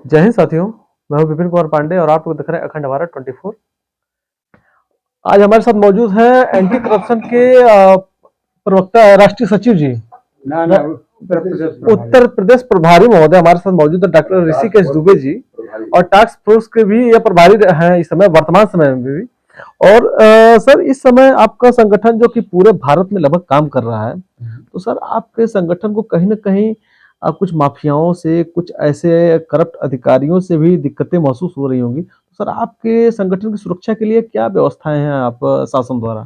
जय हिंद साथियों, मैं हूं विपिन कुमार पांडे और आप लोग देख रहे हैं अखंड भारत 24। आज हमारे साथ मौजूद है एंटी करप्शन के प्रवक्ता राष्ट्रीय सचिव जी, उत्तर प्रदेश प्रभारी महोदय हमारे साथ मौजूद है, डॉक्टर ऋषिकेश दुबे जी, और टास्क फोर्स के भी ये प्रभारी हैं इस समय, वर्तमान समय में भी। और सर, इस समय आपका संगठन जो कि पूरे भारत में लगभग काम कर रहा है, तो सर आपके संगठन को कहीं ना कहीं कुछ माफियाओं से, कुछ ऐसे करप्ट अधिकारियों से भी दिक्कतें महसूस हो रही होंगी। तो सर आपके संगठन की सुरक्षा के लिए क्या व्यवस्थाएं हैं आप शासन द्वारा?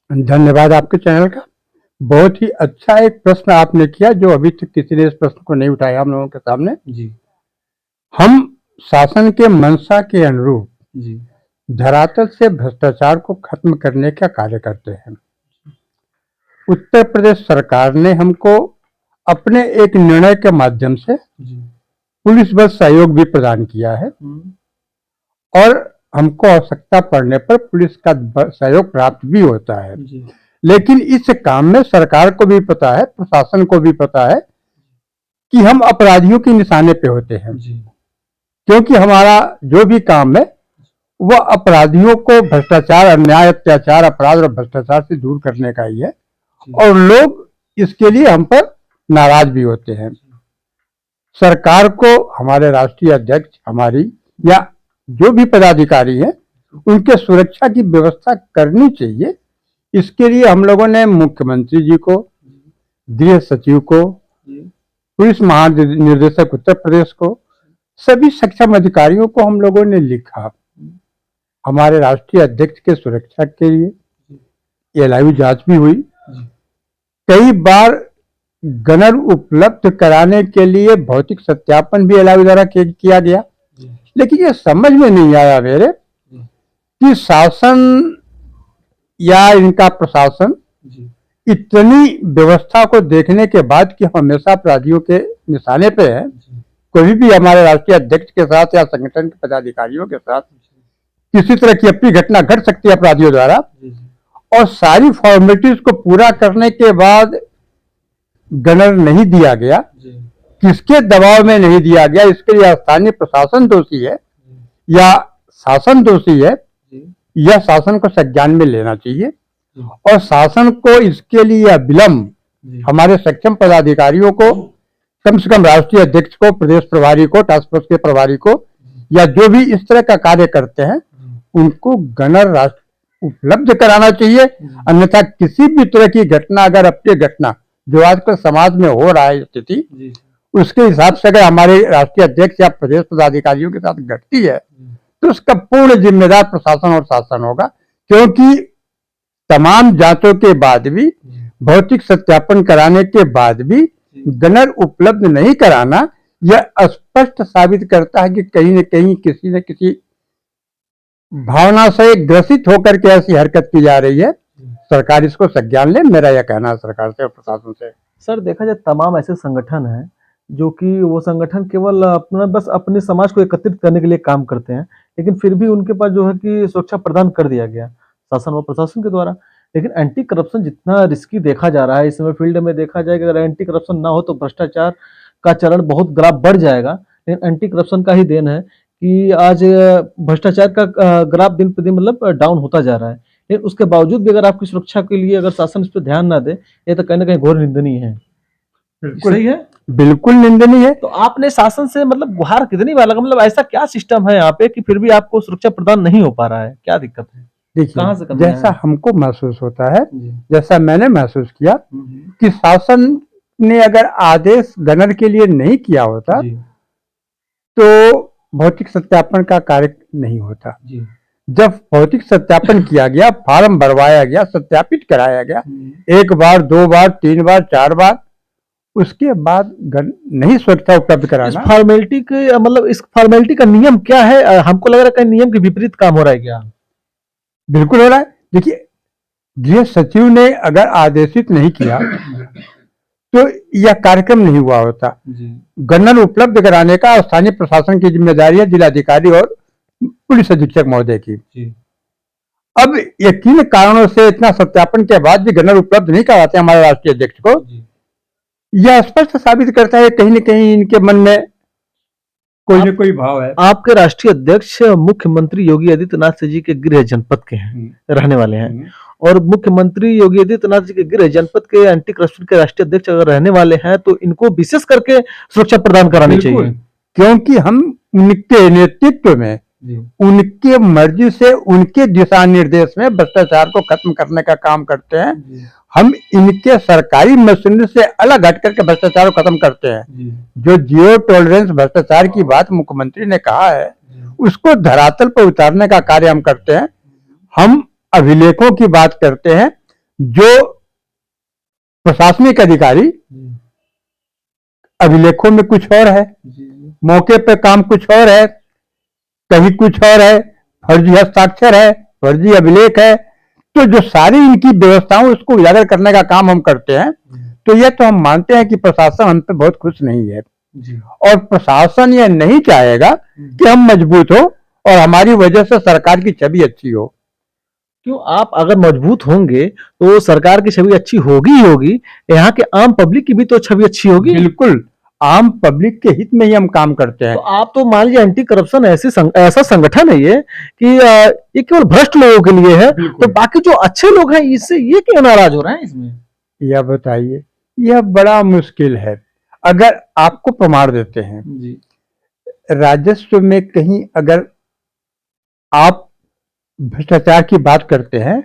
धन्यवाद आपके चैनल का। बहुत ही अच्छा एक प्रश्न आपने किया जो अभी तक किसी ने इस प्रश्न को नहीं उठाया हम लोगों के सामने जी। हम शासन के मंशा के अनुरूप जी। धरातल से भ्रष्टाचार को खत्म करने का कार्य करते हैं। उत्तर प्रदेश सरकार ने हमको अपने एक निर्णय के माध्यम से पुलिस बल सहयोग भी प्रदान किया है और हमको आवश्यकता पड़ने पर पुलिस का सहयोग प्राप्त भी होता है। लेकिन इस काम में सरकार को भी पता है, प्रशासन को भी पता है कि हम अपराधियों के निशाने पे होते हैं, क्योंकि हमारा जो भी काम है वह अपराधियों को भ्रष्टाचार, अन्याय, अत्याचार, अपराध और भ्रष्टाचार से दूर करने का ही है और लोग इसके लिए हम पर नाराज भी होते हैं। सरकार को हमारे राष्ट्रीय अध्यक्ष, हमारी या जो भी पदाधिकारी हैं, उनके सुरक्षा की व्यवस्था करनी चाहिए। इसके लिए हम लोगों ने मुख्यमंत्री जी को, गृह सचिव को, पुलिस महानिदेशक उत्तर प्रदेश को, सभी सक्षम अधिकारियों को हम लोगों ने लिखा। हमारे राष्ट्रीय अध्यक्ष के सुरक्षा के लिए एलआईयू जांच भी हुई। कई बार गनर उपलब्ध कराने के लिए भौतिक सत्यापन भी एलआईयू द्वारा किया गया, लेकिन ये समझ में नहीं आया मेरे कि शासन या इनका प्रशासन इतनी व्यवस्था को देखने के बाद कि हमेशा अपराधियों के निशाने पे है, कोई भी हमारे राष्ट्रीय अध्यक्ष के साथ या संगठन के पदाधिकारियों के साथ किसी तरह की अपनी घटना घट सकती है अपराधियों द्वारा, और सारी फॉर्मेलिटीज को पूरा करने के बाद गनर नहीं दिया गया। किसके दबाव में नहीं दिया गया, इसके लिए स्थानीय प्रशासन दोषी है या शासन दोषी है, यह शासन को संज्ञान में लेना चाहिए और शासन को इसके लिए विलंब हमारे सक्षम पदाधिकारियों को, कम से कम राष्ट्रीय अध्यक्ष को, प्रदेश प्रभारी को, टास्क फोर्स के प्रभारी को, या जो भी इस तरह का कार्य करते हैं उनको गनर उपलब्ध कराना चाहिए। अन्यथा किसी भी तरह की घटना, अगर अपनी घटना जो आजकल समाज में हो रहा है स्थिति, उसके हिसाब से अगर हमारे राष्ट्रीय अध्यक्ष या प्रदेश पदाधिकारियों के साथ घटती है तो उसका पूर्ण जिम्मेदार प्रशासन और शासन होगा, क्योंकि तमाम जांचों के बाद भी, भौतिक सत्यापन कराने के बाद भी गनर उपलब्ध नहीं कराना यह स्पष्ट साबित करता है कि कहीं न कहीं किसी न किसी भावना से ग्रसित होकर के ऐसी हरकत की जा रही है। सरकार इसको संज्ञान ले, मेरा यह कहना है सरकार से और प्रशासन से। सर, देखा जाए तमाम ऐसे संगठन हैं जो कि वो संगठन केवल अपना बस अपने समाज को एकत्रित करने के लिए काम करते हैं, लेकिन फिर भी उनके पास जो है कि सुरक्षा प्रदान कर दिया गया शासन और प्रशासन के द्वारा। लेकिन एंटी करप्शन जितना रिस्की देखा जा रहा है इस समय फील्ड में, देखा जाए कि अगर एंटी करप्शन ना हो तो भ्रष्टाचार का चरण बहुत ग्राफ बढ़ जाएगा। लेकिन एंटी करप्शन का ही देन है कि आज भ्रष्टाचार का ग्राफ दिन पर दिन मतलब डाउन होता जा रहा है। लेकिन उसके बावजूद भी अगर आपकी सुरक्षा के लिए अगर शासन इस पर ध्यान ना दे, ये तो कहीं ना कहीं घोर निंदनीय है। सही है, बिल्कुल निंदनीय है। तो आपने शासन से मतलब गुहार कितनी बार लगा, मतलब ऐसा क्या सिस्टम है यहाँ पे कि फिर भी आपको सुरक्षा प्रदान नहीं हो पा रहा है? क्या दिक्कत है? देखिए, जैसा हमको महसूस होता है, जैसा मैंने महसूस किया कि शासन ने अगर आदेश गनर के लिए नहीं किया होता तो भौतिक सत्यापन का कार्य नहीं होता। जब भौतिक सत्यापन किया गया, फॉर्म भरवाया गया, सत्यापित कराया गया, एक बार, दो बार, तीन बार, चार बार, उसके बाद नहीं सुरक्षा उपलब्ध कराना। इस फॉर्मेलिटी के मतलब इस फॉर्मेलिटी का नियम क्या है? हमको लग रहा है कहीं नियम के विपरीत काम हो रहा है क्या? बिल्कुल हो रहा है। देखिए, गृह सचिव ने अगर आदेशित नहीं किया तो यह कार्यक्रम नहीं हुआ होता। गनर उपलब्ध कराने का स्थानीय प्रशासन की जिम्मेदारी है, जिलाधिकारी और पुलिस अधीक्षक महोदय की। अब ये किन कारणों से इतना सत्यापन के बाद भी गनर उपलब्ध नहीं कराते हमारे राष्ट्रीय अध्यक्ष को, यह स्पष्ट साबित करता है कहीं न कहीं इनके मन में कोई न कोई भाव है। आपके राष्ट्रीय अध्यक्ष मुख्यमंत्री योगी आदित्यनाथ जी के गृह जनपद के हैं, रहने वाले हैं, और मुख्यमंत्री योगी आदित्यनाथ जी के गृह जनपद के एंटी करप्शन के राष्ट्रीय अध्यक्ष अगर रहने वाले हैं तो इनको विशेष करके सुरक्षा प्रदान करानी चाहिए, क्योंकि हम उनके नेतृत्व में, उनके मर्जी से, उनके दिशा निर्देश में भ्रष्टाचार को खत्म करने का काम करते हैं। हम इनके सरकारी मशीनरी से अलग हट करके भ्रष्टाचार को खत्म करते हैं। जो जीरो टॉलरेंस भ्रष्टाचार की बात मुख्यमंत्री ने कहा है, उसको धरातल पर उतारने का कार्य हम करते हैं। हम अभिलेखों की बात करते हैं। जो प्रशासनिक अधिकारी अभिलेखों में कुछ और है, मौके पे काम कुछ और है, कहीं कुछ और है, फर्जी हस्ताक्षर है, फर्जी अभिलेख है, तो जो सारी इनकी व्यवस्थाओं उसको उजागर करने का काम हम करते हैं। तो यह तो हम मानते हैं कि प्रशासन हम पे बहुत खुश नहीं है, और प्रशासन यह नहीं चाहेगा कि हम मजबूत हो और हमारी वजह से सरकार की छवि अच्छी हो। क्यों, आप अगर मजबूत होंगे तो सरकार की छवि अच्छी होगी ही होगी, यहाँ के आम पब्लिक की भी तो छवि अच्छी होगी। बिल्कुल, आम पब्लिक के हित में ही हम काम करते हैं। तो आप तो मान लीजिए एंटी करप्शन ऐसा संगठन है ये कि ये केवल भ्रष्ट लोगों के लिए है, तो बाकी जो अच्छे लोग हैं इससे ये क्यों नाराज हो रहे हैं इसमें? यह बताइए, यह बड़ा मुश्किल है। अगर आपको प्रमाण देते हैं जी, राजस्व में कहीं अगर आप भ्रष्टाचार की बात करते हैं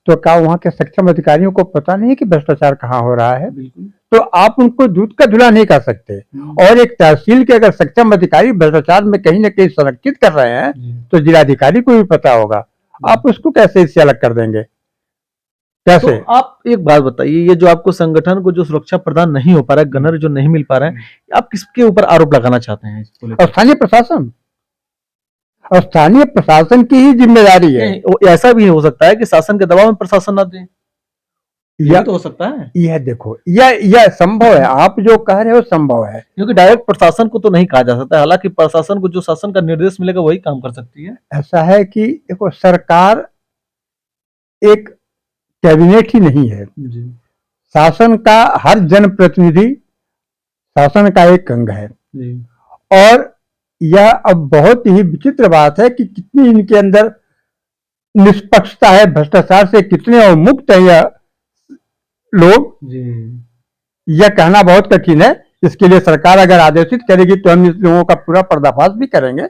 तो क्या वहां के सक्षम अधिकारियों को पता नहीं कि भ्रष्टाचार कहाँ हो रहा है? तो आप उनको दूध का धुला नहीं कर सकते। और एक तहसील के अगर सक्षम अधिकारी भ्रष्टाचार में कहीं ना कहीं संरक्षित कर रहे हैं तो जिलाधिकारी को भी पता होगा, आप उसको कैसे इससे अलग कर देंगे? कैसे? तो आप एक बात बताइए, ये जो आपको संगठन को जो सुरक्षा प्रदान नहीं हो पा रहा है, गनर जो नहीं मिल पा रहा है, आप किसके ऊपर आरोप लगाना चाहते हैं? स्थानीय प्रशासन, और स्थानीय प्रशासन की ही जिम्मेदारी है। ऐसा भी हो सकता है कि शासन के दबाव में प्रशासन ना दे, यह तो हो सकता है। यह देखो, यह संभव है, आप जो कह रहे हो संभव है, क्योंकि डायरेक्ट प्रशासन को तो नहीं कहा जा सकता। हालांकि प्रशासन को जो शासन का निर्देश मिलेगा वही काम कर सकती है। ऐसा है कि देखो, सरकार एक कैबिनेट ही नहीं है। शासन का हर जनप्रतिनिधि शासन का एक अंग है। और यह अब बहुत ही विचित्र बात है कि कितनी इनके अंदर निष्पक्षता है, भ्रष्टाचार से कितने और मुक्त है यह लोग, यह कहना बहुत कठिन है। इसके लिए सरकार अगर आदेशित करेगी तो हम इस लोगों का पूरा पर्दाफाश भी करेंगे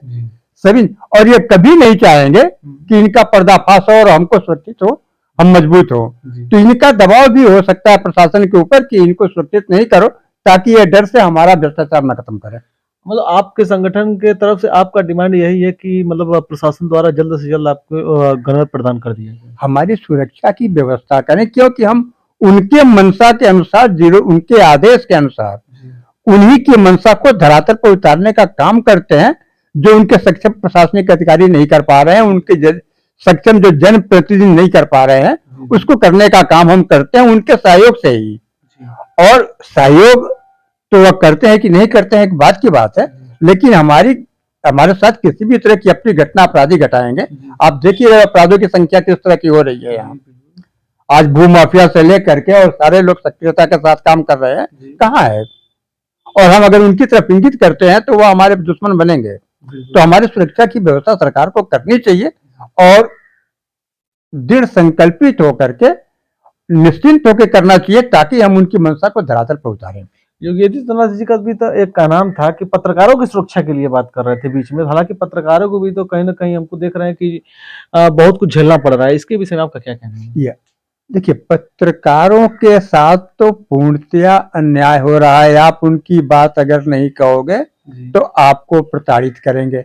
सभी, और ये कभी नहीं चाहेंगे कि इनका पर्दाफाश हो और हमको सुरक्षित हो, हम मजबूत हो। तो इनका दबाव भी हो सकता है प्रशासन के ऊपर कि इनको सुरक्षित नहीं करो, ताकि ये डर से हमारा भ्रष्टाचार न खत्म करे। मतलब आपके संगठन के तरफ से आपका डिमांड यही है कि मतलब प्रशासन द्वारा जल्द से जल्द आपको गनर प्रदान कर दिया जाए, हमारी सुरक्षा की व्यवस्था करें, क्योंकि हम उनके मंशा के अनुसार, उनके आदेश के अनुसार उन्हीं की मंशा को धरातल पर उतारने का काम करते हैं, जो उनके सक्षम प्रशासनिक अधिकारी नहीं कर पा रहे हैं, उनके सक्षम जो जनप्रतिनिधि नहीं कर पा रहे हैं, उसको करने का काम हम करते हैं उनके सहयोग से ही। और सहयोग तो वह करते हैं कि नहीं करते हैं एक बात की बात है, लेकिन हमारे साथ किसी भी तरह की अपनी घटना अपराधी घटाएंगे। आप देखिए अपराधों की संख्या किस तरह की हो रही है यहाँ। आज भू माफिया से लेकर के और सारे लोग सक्रियता के साथ काम कर रहे हैं, कहाँ है? और हम अगर उनकी तरफ इंगित करते हैं तो वह हमारे दुश्मन बनेंगे। तो हमारी सुरक्षा की व्यवस्था सरकार को करनी चाहिए और दृढ़ संकल्पित होकर के निश्चिंत होकर करना चाहिए, ताकि हम उनकी मंशा को धरातल पर उतारें। योगी आदित्यनाथ जी का भी तो एक का नाम था कि पत्रकारों की सुरक्षा के लिए बात कर रहे थे बीच में। हालांकि पत्रकारों को भी तो कहीं ना कहीं हमको देख रहे हैं कि बहुत कुछ झेलना पड़ रहा है। इसके विषय में आपका क्या कहना है? देखिए, पत्रकारों के साथ तो पूर्णतया अन्याय हो रहा है। आप उनकी बात अगर नहीं कहोगे तो आपको प्रताड़ित करेंगे।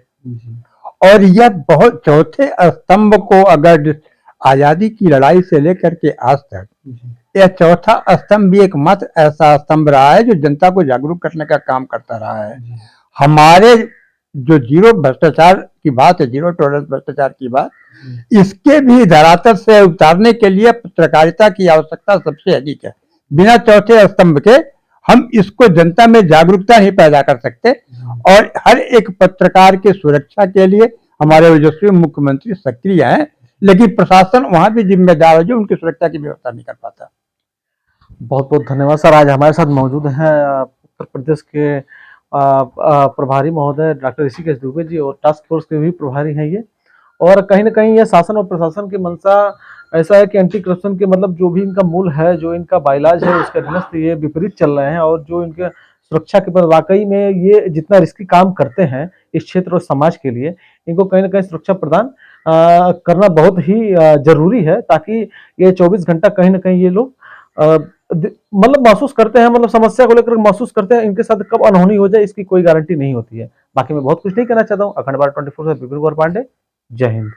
और यह बहुत चौथे स्तंभ को, अगर आजादी की लड़ाई से लेकर के आज तक, यह चौथा स्तंभ भी एकमात्र ऐसा स्तंभ रहा है जो जनता को जागरूक करने का काम करता रहा है। हमारे जो जीरो भ्रष्टाचार की बात है, जीरो टॉलरेंस भ्रष्टाचार की बात, इसके भी धरातल से उतारने के लिए पत्रकारिता की आवश्यकता सबसे अधिक है। बिना चौथे स्तंभ के हम इसको जनता में जागरूकता नहीं पैदा कर सकते। और हर एक पत्रकार की सुरक्षा के लिए हमारे यशस्वी मुख्यमंत्री सक्रिय हैं, लेकिन प्रशासन वहां भी जिम्मेदार है जो उनकी सुरक्षा की व्यवस्था नहीं कर पाता। बहुत बहुत धन्यवाद सर, आज हमारे साथ मौजूद हैं उत्तर प्रदेश के प्रभारी महोदय डॉक्टर ऋषिकेश दुबे जी और टास्क फोर्स के भी प्रभारी हैं ये। और कहीं न कहीं ये शासन और प्रशासन की मंशा ऐसा है कि एंटी करप्शन के मतलब जो भी इनका मूल है, जो इनका बाइलॉज है, उसके अधीनस्थ ये विपरीत चल रहे हैं और जो इनके सुरक्षा के पर वाक़ई में ये जितना रिस्की काम करते हैं इस क्षेत्र और समाज के लिए, इनको कहीं न कहीं सुरक्षा प्रदान करना बहुत ही ज़रूरी है, ताकि ये 24 घंटा कहीं न कहीं ये लोग अ, मतलब महसूस करते हैं, मतलब समस्या को लेकर महसूस करते हैं, इनके साथ कब अनहोनी हो जाए इसकी कोई गारंटी नहीं होती है। बाकी मैं बहुत कुछ नहीं कहना चाहता हूँ। अखंड भारत 24 से विपिन कुमार पांडे। जय हिंद।